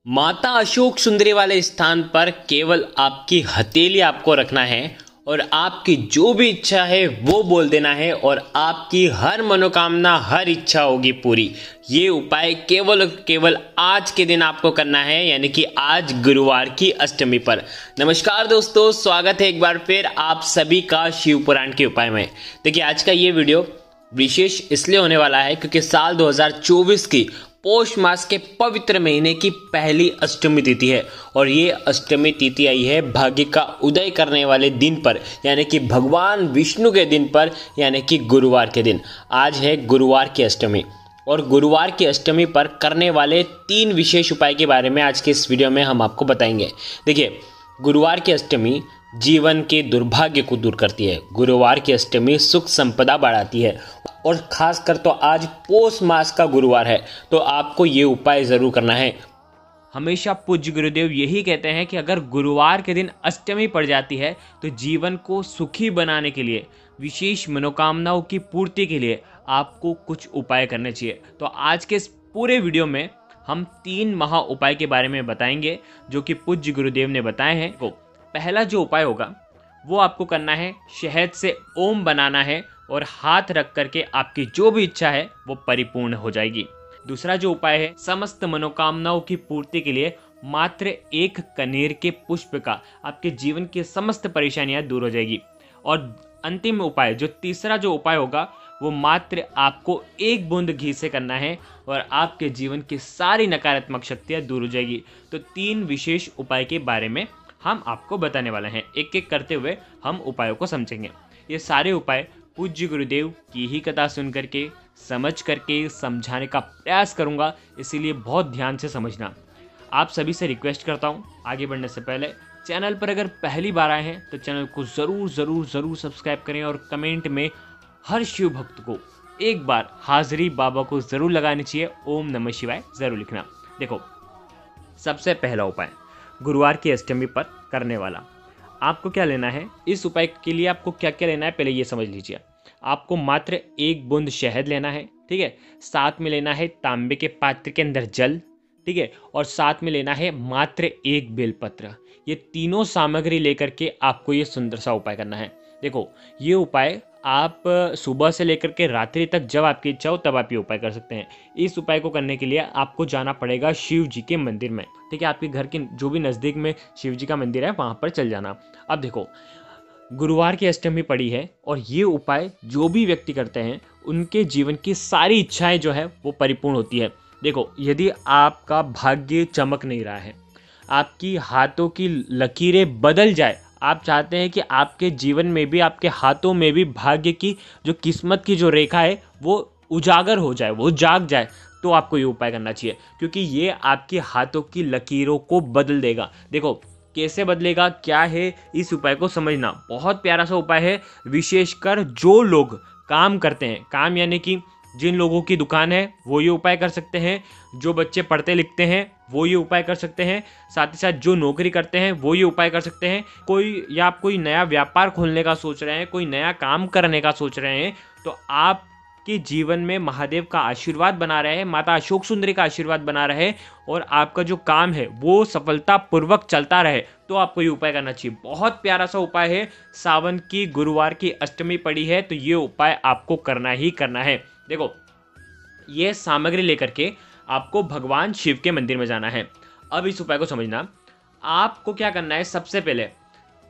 माता अशोक सुंदरी वाले स्थान पर केवल आपकी हथेली आपको रखना है और आपकी जो भी इच्छा है वो बोल देना है और आपकी हर मनोकामना हर इच्छा होगी पूरी। ये उपाय केवल और केवल आज के दिन आपको करना है, यानी कि आज गुरुवार की अष्टमी पर। नमस्कार दोस्तों, स्वागत है एक बार फिर आप सभी का शिव पुराण के उपाय में। देखिए, आज का ये वीडियो विशेष इसलिए होने वाला है क्योंकि साल 2024 की पौष मास के पवित्र महीने की पहली अष्टमी तिथि है और ये अष्टमी तिथि आई है भाग्य का उदय करने वाले दिन पर, यानी कि भगवान विष्णु के दिन पर, यानी कि गुरुवार के दिन। आज है गुरुवार की अष्टमी और गुरुवार की अष्टमी पर करने वाले 3 विशेष उपाय के बारे में आज के इस वीडियो में हम आपको बताएंगे। देखिए, गुरुवार की अष्टमी जीवन के दुर्भाग्य को दूर करती है। गुरुवार की अष्टमी सुख संपदा बढ़ाती है और खासकर तो आज पौष मास का गुरुवार है, तो आपको ये उपाय जरूर करना है। हमेशा पूज्य गुरुदेव यही कहते हैं कि अगर गुरुवार के दिन अष्टमी पड़ जाती है तो जीवन को सुखी बनाने के लिए, विशेष मनोकामनाओं की पूर्ति के लिए आपको कुछ उपाय करने चाहिए। तो आज के इस पूरे वीडियो में हम 3 महा उपाय के बारे में बताएंगे जो कि पूज्य गुरुदेव ने बताए हैं। पहला जो उपाय होगा वो आपको करना है, शहद से ओम बनाना है और हाथ रख करके आपकी जो भी इच्छा है वो परिपूर्ण हो जाएगी। दूसरा जो उपाय है, समस्त मनोकामनाओं की पूर्ति के लिए मात्र 1 कनेर के पुष्प का आपके जीवन की समस्त परेशानियां दूर हो जाएगी। और अंतिम उपाय, जो तीसरा जो उपाय होगा वो मात्र आपको 1 बूंद घी से करना है और आपके जीवन की सारी नकारात्मक शक्तियां दूर हो जाएगी। तो 3 विशेष उपाय के बारे में हम आपको बताने वाले हैं। एक एक करते हुए हम उपायों को समझेंगे। ये सारे उपाय पूज्य गुरुदेव की ही कथा सुन करके, समझ करके समझाने का प्रयास करूंगा, इसीलिए बहुत ध्यान से समझना। आप सभी से रिक्वेस्ट करता हूं, आगे बढ़ने से पहले चैनल पर अगर पहली बार आए हैं तो चैनल को ज़रूर सब्सक्राइब करें और कमेंट में हर शिव भक्त को एक बार हाजिरी बाबा को ज़रूर लगानी चाहिए, ओम नमः शिवाय ज़रूर लिखना। देखो, सबसे पहला उपाय गुरुवार की अष्टमी पर करने वाला, आपको क्या लेना है? इस उपाय के लिए आपको क्या क्या लेना है पहले ये समझ लीजिए। आपको मात्र 1 बूंद शहद लेना है, ठीक है। साथ में लेना है तांबे के पात्र के अंदर जल, ठीक है। और साथ में लेना है मात्र 1 बेलपत्र। ये तीनों सामग्री लेकर के आपको ये सुंदर सा उपाय करना है। देखो, ये उपाय आप सुबह से लेकर के रात्रि तक जब आपकी इच्छा हो तब आप ये उपाय कर सकते हैं। इस उपाय को करने के लिए आपको जाना पड़ेगा शिव जी के मंदिर में, ठीक है। आपके घर के जो भी नज़दीक में शिव जी का मंदिर है वहाँ पर चल जाना। अब देखो, गुरुवार की अष्टमी पड़ी है और ये उपाय जो भी व्यक्ति करते हैं उनके जीवन की सारी इच्छाएं जो है वो परिपूर्ण होती है। देखो, यदि आपका भाग्य चमक नहीं रहा है, आपकी हाथों की लकीरें बदल जाए, आप चाहते हैं कि आपके जीवन में भी, आपके हाथों में भी भाग्य की जो किस्मत की जो रेखा है वो उजागर हो जाए, वो जाग जाए, तो आपको ये उपाय करना चाहिए क्योंकि ये आपके हाथों की लकीरों को बदल देगा। देखो, कैसे बदलेगा, क्या है, इस उपाय को समझना। बहुत प्यारा सा उपाय है, विशेषकर जो लोग काम करते हैं, काम यानी कि जिन लोगों की दुकान है वो ये उपाय कर सकते हैं, जो बच्चे पढ़ते लिखते हैं वो ये उपाय कर सकते हैं, साथ ही साथ जो नौकरी करते हैं वो ये उपाय कर सकते हैं। आप कोई नया व्यापार खोलने का सोच रहे हैं, कोई नया काम करने का सोच रहे हैं, तो आपके जीवन में महादेव का आशीर्वाद बना रहे, माता अशोक सुंदरी का आशीर्वाद बना रहे और आपका जो काम है वो सफलतापूर्वक चलता रहे, तो आपको ये उपाय करना चाहिए। बहुत प्यारा सा उपाय है। सावन की गुरुवार की अष्टमी पड़ी है तो ये उपाय आपको करना ही करना है। देखो, ये सामग्री लेकर के आपको भगवान शिव के मंदिर में जाना है। अब इस उपाय को समझना। आपको क्या करना है, सबसे पहले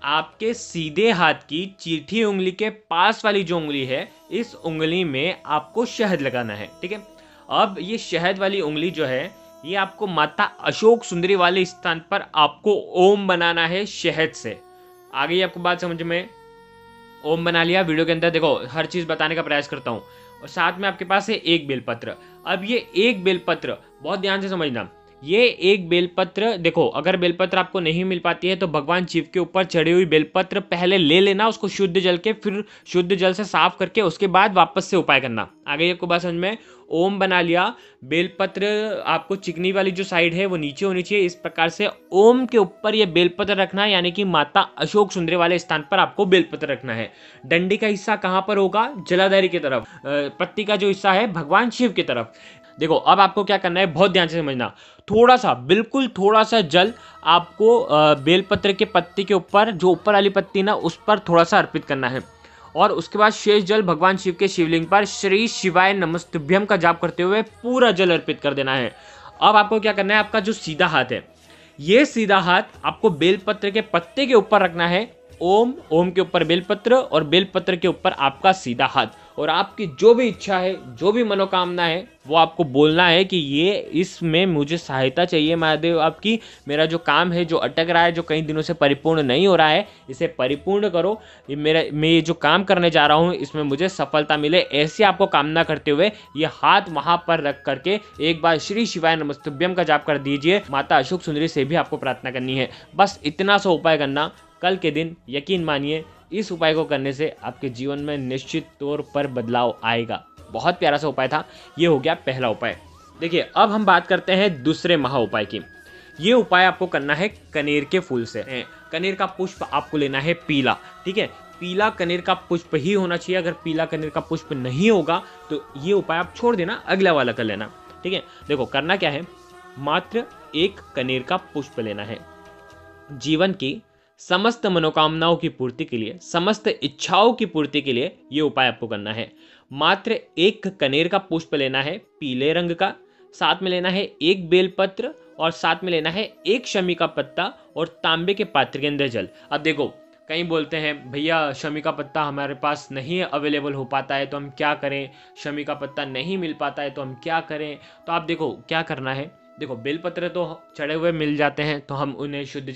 आपके सीधे हाथ की चीठी उंगली के पास वाली जो उंगली है, इस उंगली में आपको शहद लगाना है, ठीक है। अब ये शहद वाली उंगली जो है ये आपको माता अशोक सुंदरी वाले स्थान पर आपको ओम बनाना है शहद से। आ गई आपको बात समझ में? ओम बना लिया। वीडियो के अंदर देखो हर चीज़ बताने का प्रयास करता हूँ। और साथ में आपके पास है 1 बेलपत्र। अब ये 1 बेलपत्र बहुत ध्यान से समझना। ये 1 बेलपत्र, देखो, अगर बेलपत्र आपको नहीं मिल पाती है तो भगवान शिव के ऊपर चढ़ी हुई बेलपत्र पहले ले लेना, उसको शुद्ध जल के, फिर शुद्ध जल से साफ करके उसके बाद वापस से उपाय करना। आ गई आपको बात समझ में? ओम बना लिया। बेलपत्र आपको चिकनी वाली जो साइड है वो नीचे होनी चाहिए। इस प्रकार से ओम के ऊपर ये बेलपत्र रखना है, यानी कि माता अशोक सुंदरी वाले स्थान पर आपको बेलपत्र रखना है। डंडी का हिस्सा कहाँ पर होगा? जलाधारी की तरफ। पत्ती का जो हिस्सा है भगवान शिव की तरफ। देखो अब आपको क्या करना है, बहुत ध्यान से समझना। थोड़ा सा, बिल्कुल थोड़ा सा जल आपको बेलपत्र के पत्ते के ऊपर, जो ऊपर वाली पत्ती ना, उस पर थोड़ा सा अर्पित करना है। और उसके बाद शेष जल भगवान शिव के शिवलिंग पर श्री शिवाय नमस्तुभ्यम का जाप करते हुए पूरा जल अर्पित कर देना है। अब आपको क्या करना है, आपका जो सीधा हाथ है, ये सीधा हाथ आपको बेलपत्र के पत्ते के ऊपर रखना है। ओम, ओम के ऊपर बेलपत्र और बेलपत्र के ऊपर आपका सीधा हाथ, और आपकी जो भी इच्छा है, जो भी मनोकामना है, वो आपको बोलना है कि ये इसमें मुझे सहायता चाहिए महादेव आपकी, मेरा जो काम है जो अटक रहा है, जो कई दिनों से परिपूर्ण नहीं हो रहा है, इसे परिपूर्ण करो। मैं ये जो काम करने जा रहा हूँ इसमें मुझे सफलता मिले, ऐसी आपको कामना करते हुए ये हाथ वहां पर रख करके एक बार श्री शिवाय नमस्तुभ्यम का जाप कर दीजिए। माता अशोक सुंदरी से भी आपको प्रार्थना करनी है। बस इतना सा उपाय करना, कल के दिन यकीन मानिए इस उपाय को करने से आपके जीवन में निश्चित तौर पर बदलाव आएगा। बहुत प्यारा सा उपाय था। ये हो गया पहला उपाय। देखिए अब हम बात करते हैं दूसरे महा उपाय की। ये उपाय आपको करना है कनेर के फूल से। कनेर का पुष्प आपको लेना है पीला, ठीक है, पीला कनेर का पुष्प ही होना चाहिए। अगर पीला कनेर का पुष्प नहीं होगा तो ये उपाय आप छोड़ देना, अगला वाला कर लेना, ठीक है। देखो करना क्या है, मात्र एक कनेर का पुष्प लेना है। जीवन की समस्त मनोकामनाओं की पूर्ति के लिए, समस्त इच्छाओं की पूर्ति के लिए ये उपाय आपको करना है। मात्र एक कनेर का पुष्प लेना है पीले रंग का, साथ में लेना है एक बेलपत्र, और साथ में लेना है एक शमी का पत्ता और तांबे के पात्र के अंदर जल। अब देखो कहीं बोलते हैं भैया शमी का पत्ता हमारे पास नहीं अवेलेबल हो पाता है तो हम क्या करें, शमी का पत्ता नहीं मिल पाता है तो हम क्या करें। तो आप देखो क्या करना है, देखो बेलपत्र तो चढ़े हुए मिल जाते हैं तो हम उन्हें शुद्ध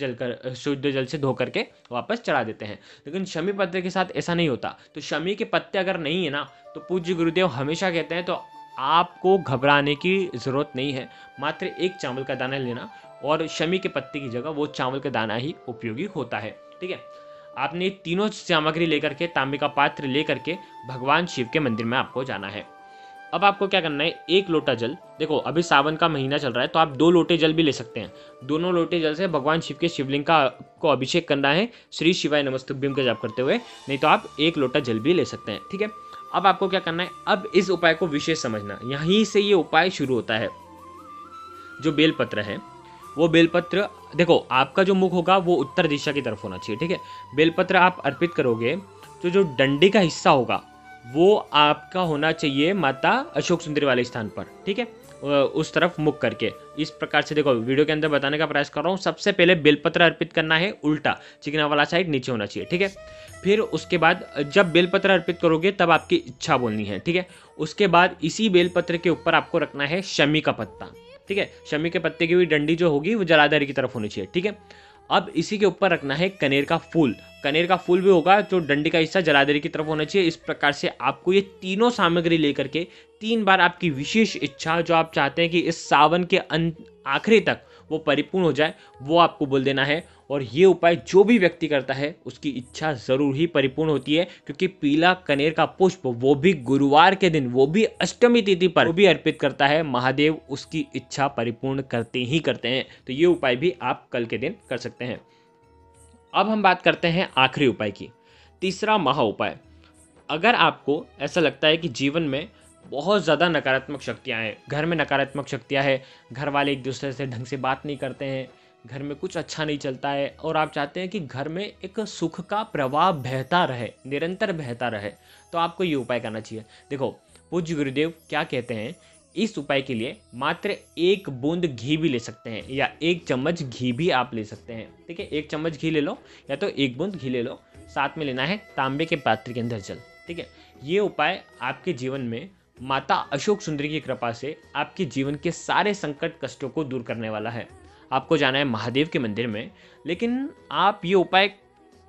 जल से धो करके वापस चढ़ा देते हैं, लेकिन शमी पत्र के साथ ऐसा नहीं होता। तो शमी के पत्ते अगर नहीं है ना, तो पूज्य गुरुदेव हमेशा कहते हैं तो आपको घबराने की ज़रूरत नहीं है। मात्र एक चावल का दाना लेना, और शमी के पत्ते की जगह वो चावल का दाना ही उपयोगी होता है, ठीक है। आपने तीनों सामग्री लेकर के, तांबे का पात्र लेकर के भगवान शिव के मंदिर में आपको जाना है। अब आपको क्या करना है, एक लोटा जल, देखो अभी सावन का महीना चल रहा है तो आप 2 लोटे जल भी ले सकते हैं। दोनों लोटे जल से भगवान शिव के शिवलिंग को अभिषेक करना है श्री शिवाय नमस्तुभ्यम का जाप करते हुए, नहीं तो आप 1 लोटा जल भी ले सकते हैं, ठीक है। अब आपको क्या करना है, अब इस उपाय को विशेष समझना, यहीं से ये उपाय शुरू होता है। जो बेलपत्र है वो बेलपत्र, देखो आपका जो मुख होगा वो उत्तर दिशा की तरफ होना चाहिए, ठीक है। बेलपत्र आप अर्पित करोगे तो जो डंडी का हिस्सा होगा वो आपका होना चाहिए माता अशोक सुंदरी वाले स्थान पर, ठीक है, उस तरफ मुख करके। इस प्रकार से देखो वीडियो के अंदर बताने का प्रयास कर रहा हूँ। सबसे पहले बेलपत्र अर्पित करना है उल्टा, चिकना वाला साइड नीचे होना चाहिए, ठीक है। फिर उसके बाद जब बेलपत्र अर्पित करोगे तब आपकी इच्छा बोलनी है, ठीक है। उसके बाद इसी बेलपत्र के ऊपर आपको रखना है शमी का पत्ता, ठीक है। शमी के पत्ते की हुई डंडी जो होगी वो जलाधारी की तरफ होनी चाहिए, ठीक है। अब इसी के ऊपर रखना है कनेर का फूल, कनेर का फूल भी होगा, जो डंडी का हिस्सा जलाधारी की तरफ होना चाहिए। इस प्रकार से आपको ये तीनों सामग्री लेकर के 3 बार आपकी विशेष इच्छा जो आप चाहते हैं कि इस सावन के आखिरी तक वो परिपूर्ण हो जाए, वो आपको बोल देना है। और ये उपाय जो भी व्यक्ति करता है उसकी इच्छा जरूर ही परिपूर्ण होती है, क्योंकि पीला कनेर का पुष्प वो भी गुरुवार के दिन, वो भी अष्टमी तिथि पर वो भी अर्पित करता है, महादेव उसकी इच्छा परिपूर्ण करते ही करते हैं। तो ये उपाय भी आप कल के दिन कर सकते हैं। अब हम बात करते हैं आखिरी उपाय की, तीसरा महा उपाय। अगर आपको ऐसा लगता है कि जीवन में बहुत ज़्यादा नकारात्मक शक्तियाँ हैं, घर में नकारात्मक शक्तियाँ हैं, घर वाले एक दूसरे से ढंग से बात नहीं करते हैं, घर में कुछ अच्छा नहीं चलता है, और आप चाहते हैं कि घर में एक सुख का प्रवाह बहता रहे, निरंतर बहता रहे, तो आपको ये उपाय करना चाहिए। देखो पूज्य गुरुदेव क्या कहते हैं, इस उपाय के लिए मात्र 1 बूंद घी भी ले सकते हैं, या 1 चम्मच घी भी आप ले सकते हैं, ठीक है। 1 चम्मच घी ले लो या तो 1 बूंद घी ले लो, साथ में लेना है तांबे के पात्र के अंदर जल, ठीक है। ये उपाय आपके जीवन में माता अशोक सुंदरी की कृपा से आपके जीवन के सारे संकट कष्टों को दूर करने वाला है। आपको जाना है महादेव के मंदिर में, लेकिन आप ये उपाय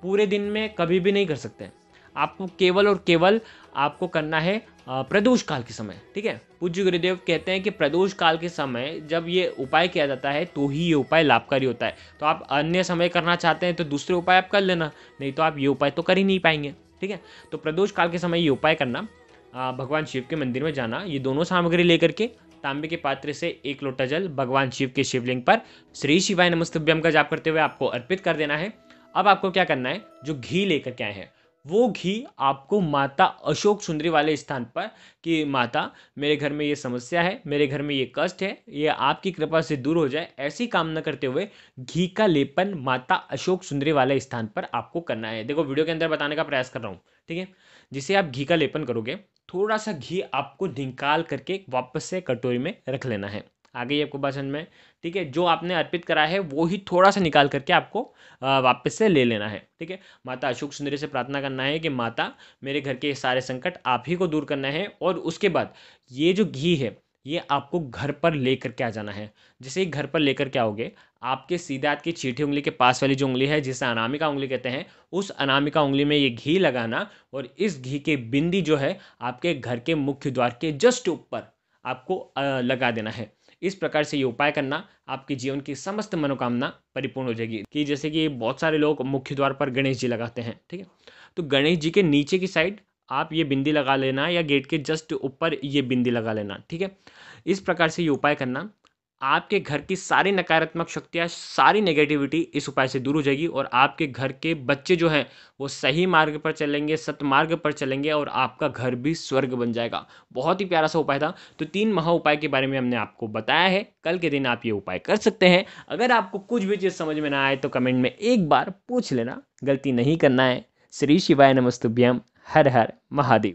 पूरे दिन में कभी भी नहीं कर सकते। आपको केवल और केवल आपको करना है प्रदोष काल के समय, ठीक है। पूज्य गुरुदेव कहते हैं कि प्रदोष काल के समय जब ये उपाय किया जाता है तो ही ये उपाय लाभकारी होता है। तो आप अन्य समय करना चाहते हैं तो दूसरे उपाय आप कर लेना, नहीं तो आप ये उपाय तो कर ही नहीं पाएंगे, ठीक है। तो प्रदोष काल के समय ये उपाय करना, भगवान शिव के मंदिर में जाना, ये दोनों सामग्री लेकर के तांबे के पात्र से 1 लोटा जल भगवान शिव के शिवलिंग पर श्री शिवाय नमस्तुभ्यम का जाप करते हुए आपको अर्पित कर देना है। अब आपको क्या करना है, जो घी लेकर के आए हैं वो घी आपको माता अशोक सुंदरी वाले स्थान पर कि माता मेरे घर में ये समस्या है, मेरे घर में ये कष्ट है, ये आपकी कृपा से दूर हो जाए, ऐसी कामना करते हुए घी का लेपन माता अशोक सुंदरी वाले स्थान पर आपको करना है। देखो वीडियो के अंदर बताने का प्रयास कर रहा हूँ, ठीक है। जिसे आप घी का लेपन करोगे, थोड़ा सा घी आपको निकाल करके वापस से कटोरी में रख लेना है। आ गई आपको बात समझ में, ठीक है। जो आपने अर्पित करा है वो ही थोड़ा सा निकाल करके आपको वापस से ले लेना है, ठीक है। माता अशोक सुंदरी से प्रार्थना करना है कि माता मेरे घर के सारे संकट आप ही को दूर करना है। और उसके बाद ये जो घी है ये आपको घर पर लेकर के आ जाना है। जैसे ही घर पर लेकर के आओगे, आपके सीधे हाथ की छीठी उंगली के पास वाली जो उंगली है जिसे अनामिका उंगली कहते हैं, उस अनामिका उंगली में ये घी लगाना और इस घी के बिंदी जो है आपके घर के मुख्य द्वार के जस्ट ऊपर आपको लगा देना है। इस प्रकार से ये उपाय करना, आपके जीवन की समस्त मनोकामना परिपूर्ण हो जाएगी। कि जैसे कि बहुत सारे लोग मुख्य द्वार पर गणेश जी लगाते हैं, ठीक है। तो गणेश जी के नीचे की साइड आप ये बिंदी लगा लेना या गेट के जस्ट ऊपर ये बिंदी लगा लेना, ठीक है। इस प्रकार से ये उपाय करना, आपके घर की सारी नकारात्मक शक्तियाँ, सारी नेगेटिविटी इस उपाय से दूर हो जाएगी और आपके घर के बच्चे जो हैं वो सही मार्ग पर चलेंगे, सतमार्ग पर चलेंगे और आपका घर भी स्वर्ग बन जाएगा। बहुत ही प्यारा सा उपाय था। तो 3 महा उपाय के बारे में हमने आपको बताया है। कल के दिन आप ये उपाय कर सकते हैं। अगर आपको कुछ भी चीज़ समझ में ना आए तो कमेंट में एक बार पूछ लेना, गलती नहीं करना है। श्री शिवाय नमस्तुभ्यम। हर हर महादेव।